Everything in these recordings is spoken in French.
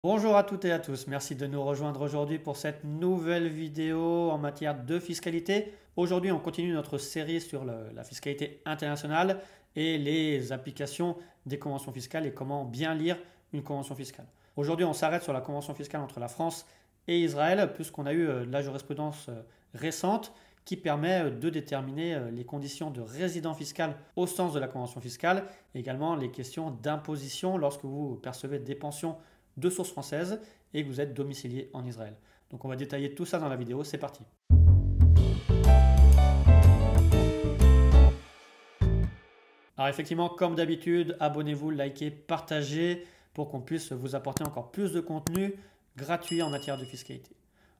Bonjour à toutes et à tous, merci de nous rejoindre aujourd'hui pour cette nouvelle vidéo en matière de fiscalité. Aujourd'hui, on continue notre série sur la fiscalité internationale et les applications des conventions fiscales et comment bien lire une convention fiscale. Aujourd'hui, on s'arrête sur la convention fiscale entre la France et Israël, puisqu'on a eu la jurisprudence récente qui permet de déterminer les conditions de résident fiscal au sens de la convention fiscale, et également les questions d'imposition lorsque vous percevez des pensions de source française et que vous êtes domicilié en Israël. Donc on va détailler tout ça dans la vidéo, c'est parti. Alors effectivement, comme d'habitude, abonnez-vous, likez, partagez pour qu'on puisse vous apporter encore plus de contenu gratuit en matière de fiscalité.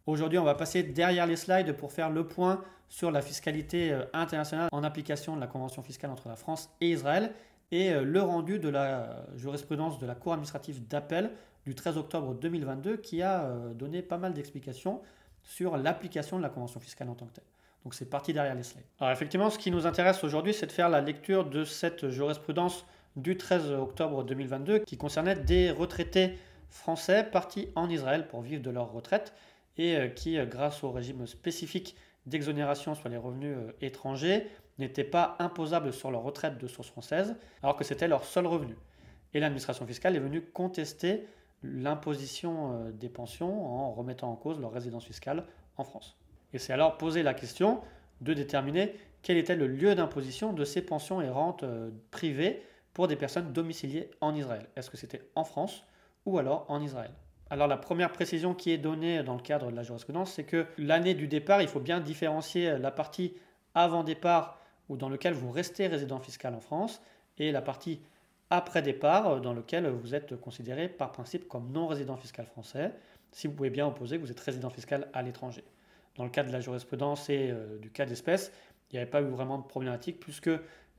Aujourd'hui, on va passer derrière les slides pour faire le point sur la fiscalité internationale en application de la convention fiscale entre la France et Israël et le rendu de la jurisprudence de la Cour administrative d'appel du 13 octobre 2022 qui a donné pas mal d'explications sur l'application de la convention fiscale en tant que telle. Donc c'est parti derrière les slides. Alors effectivement, ce qui nous intéresse aujourd'hui, c'est de faire la lecture de cette jurisprudence du 13 octobre 2022 qui concernait des retraités français partis en Israël pour vivre de leur retraite et qui, grâce au régime spécifique d'exonération sur les revenus étrangers, n'étaient pas imposables sur leur retraite de source française, alors que c'était leur seul revenu. Et l'administration fiscale est venue contester l'imposition des pensions en remettant en cause leur résidence fiscale en France. Et c'est alors posé la question de déterminer quel était le lieu d'imposition de ces pensions et rentes privées pour des personnes domiciliées en Israël. Est-ce que c'était en France ou alors en Israël? Alors la première précision qui est donnée dans le cadre de la jurisprudence, c'est que l'année du départ, il faut bien différencier la partie avant départ ou dans lequel vous restez résident fiscal en France et la partie après départ dans lequel vous êtes considéré par principe comme non résident fiscal français si vous pouvez bien opposer que vous êtes résident fiscal à l'étranger. Dans le cas de la jurisprudence et du cas d'espèce, il n'y avait pas eu vraiment de problématique puisque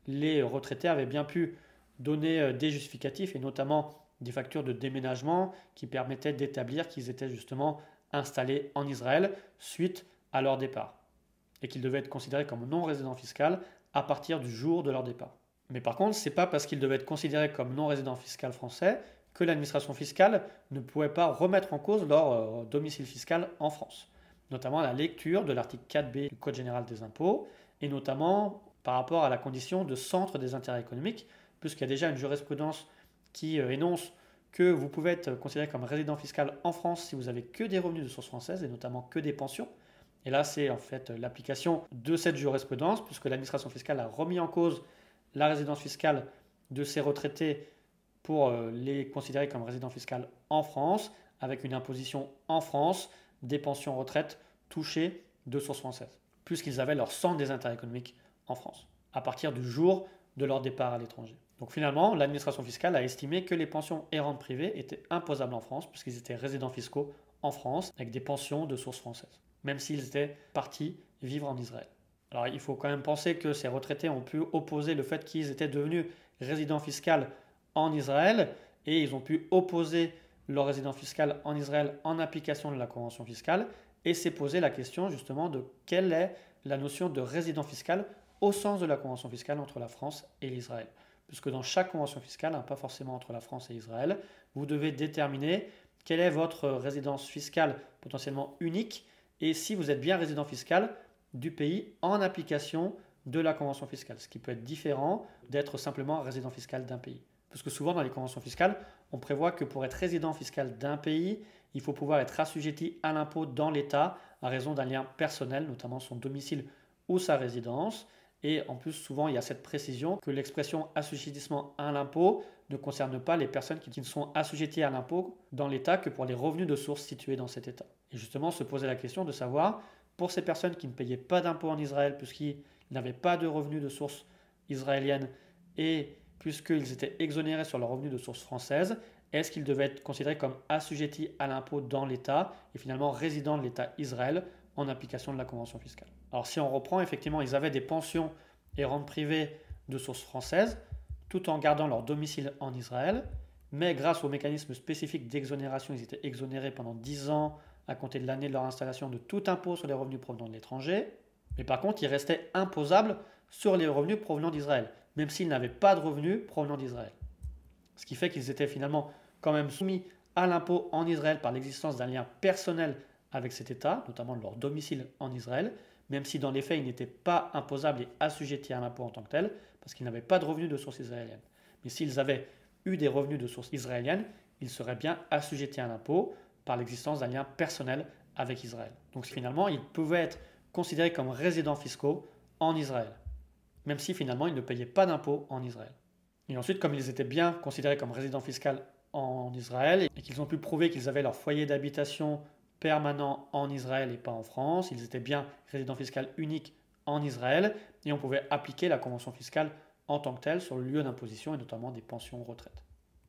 les retraités avaient bien pu donner des justificatifs et notamment des factures de déménagement qui permettaient d'établir qu'ils étaient justement installés en Israël suite à leur départ et qu'ils devaient être considérés comme non résidents fiscal à partir du jour de leur départ. Mais par contre, ce n'est pas parce qu'ils devaient être considérés comme non résidents fiscal français que l'administration fiscale ne pouvait pas remettre en cause leur domicile fiscal en France, notamment à la lecture de l'article 4b du Code général des impôts et notamment par rapport à la condition de centre des intérêts économiques, puisqu'il y a déjà une jurisprudence qui énonce que vous pouvez être considéré comme résident fiscal en France si vous avez que des revenus de source française et notamment que des pensions. Et là, c'est en fait l'application de cette jurisprudence puisque l'administration fiscale a remis en cause la résidence fiscale de ces retraités pour les considérer comme résidents fiscaux en France avec une imposition en France des pensions retraites touchées de source française puisqu'ils avaient leur centre des intérêts économiques en France à partir du jour de leur départ à l'étranger. Donc finalement, l'administration fiscale a estimé que les pensions et rentes privées étaient imposables en France puisqu'ils étaient résidents fiscaux en France avec des pensions de source française, même s'ils étaient partis vivre en Israël. Alors il faut quand même penser que ces retraités ont pu opposer le fait qu'ils étaient devenus résidents fiscaux en Israël et ils ont pu opposer leur résidence fiscale en Israël en application de la convention fiscale et s'est posé la question justement de quelle est la notion de résident fiscal au sens de la convention fiscale entre la France et l'Israël. Puisque dans chaque convention fiscale, pas forcément entre la France et Israël, vous devez déterminer quelle est votre résidence fiscale potentiellement unique et si vous êtes bien résident fiscal du pays en application de la convention fiscale, ce qui peut être différent d'être simplement résident fiscal d'un pays. Parce que souvent dans les conventions fiscales, on prévoit que pour être résident fiscal d'un pays, il faut pouvoir être assujetti à l'impôt dans l'État à raison d'un lien personnel, notamment son domicile ou sa résidence. Et en plus, souvent, il y a cette précision que l'expression assujettissement à l'impôt ne concerne pas les personnes qui ne sont assujetties à l'impôt dans l'État que pour les revenus de source situés dans cet État. Et justement, se poser la question de savoir, pour ces personnes qui ne payaient pas d'impôt en Israël puisqu'ils n'avaient pas de revenus de source israélienne et puisqu'ils étaient exonérés sur leurs revenus de source française, est-ce qu'ils devaient être considérés comme assujettis à l'impôt dans l'État et finalement résidents de l'État Israël en application de la convention fiscale. Alors si on reprend, effectivement, ils avaient des pensions et rentes privées de source française, tout en gardant leur domicile en Israël, mais grâce au mécanisme spécifique d'exonération, ils étaient exonérés pendant 10 ans à compter de l'année de leur installation de tout impôt sur les revenus provenant de l'étranger, mais par contre, ils restaient imposables sur les revenus provenant d'Israël, même s'ils n'avaient pas de revenus provenant d'Israël. Ce qui fait qu'ils étaient finalement quand même soumis à l'impôt en Israël par l'existence d'un lien personnel avec cet État, notamment de leur domicile en Israël, même si dans les faits ils n'étaient pas imposables et assujettis à l'impôt en tant que tel, parce qu'ils n'avaient pas de revenus de source israélienne. Mais s'ils avaient eu des revenus de source israélienne, ils seraient bien assujettis à l'impôt par l'existence d'un lien personnel avec Israël. Donc finalement, ils pouvaient être considérés comme résidents fiscaux en Israël, même si finalement ils ne payaient pas d'impôt en Israël. Et ensuite, comme ils étaient bien considérés comme résidents fiscaux en Israël et qu'ils ont pu prouver qu'ils avaient leur foyer d'habitation permanent en Israël et pas en France, ils étaient bien résidents fiscaux uniques en Israël et on pouvait appliquer la convention fiscale en tant que telle sur le lieu d'imposition et notamment des pensions retraite.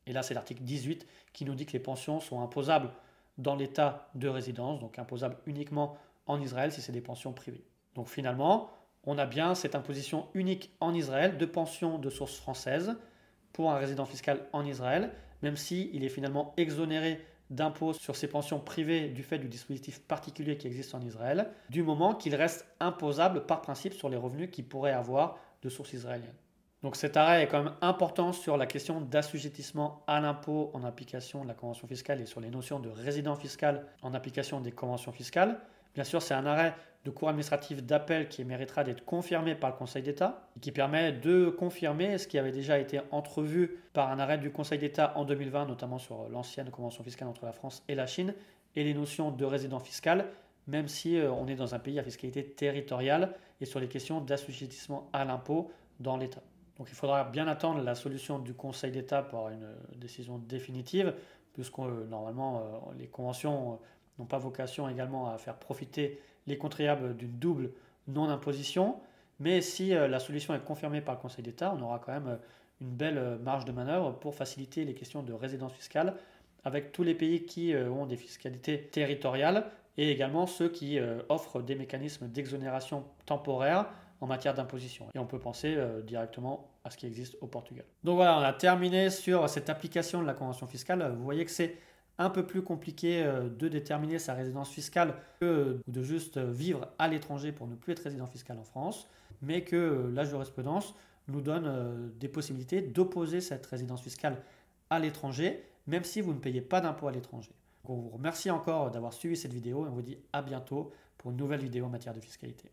Et là, c'est l'article 18 qui nous dit que les pensions sont imposables dans l'état de résidence, donc imposables uniquement en Israël si c'est des pensions privées. Donc finalement, on a bien cette imposition unique en Israël de pensions de source française pour un résident fiscal en Israël, même s'il est finalement exonéré d'impôts sur ses pensions privées du fait du dispositif particulier qui existe en Israël, du moment qu'il reste imposable par principe sur les revenus qu'il pourrait avoir de source israélienne. Donc cet arrêt est quand même important sur la question d'assujettissement à l'impôt en application de la convention fiscale et sur les notions de résident fiscal en application des conventions fiscales. Bien sûr, c'est un arrêt de cour administrative d'appel qui méritera d'être confirmé par le Conseil d'État et qui permet de confirmer ce qui avait déjà été entrevu par un arrêt du Conseil d'État en 2020, notamment sur l'ancienne convention fiscale entre la France et la Chine, et les notions de résident fiscal, même si on est dans un pays à fiscalité territoriale et sur les questions d'assujettissement à l'impôt dans l'État. Donc il faudra bien attendre la solution du Conseil d'État pour une décision définitive, puisque normalement les conventions n'ont pas vocation également à faire profiter les contribuables d'une double non-imposition. Mais si la solution est confirmée par le Conseil d'État, on aura quand même une belle marge de manœuvre pour faciliter les questions de résidence fiscale avec tous les pays qui ont des fiscalités territoriales et également ceux qui offrent des mécanismes d'exonération temporaire en matière d'imposition. Et on peut penser directement à ce qui existe au Portugal. Donc voilà, on a terminé sur cette application de la convention fiscale. Vous voyez que c'est un peu plus compliqué de déterminer sa résidence fiscale que de juste vivre à l'étranger pour ne plus être résident fiscal en France, mais que la jurisprudence nous donne des possibilités d'opposer cette résidence fiscale à l'étranger, même si vous ne payez pas d'impôt à l'étranger. Donc on vous remercie encore d'avoir suivi cette vidéo et on vous dit à bientôt pour une nouvelle vidéo en matière de fiscalité.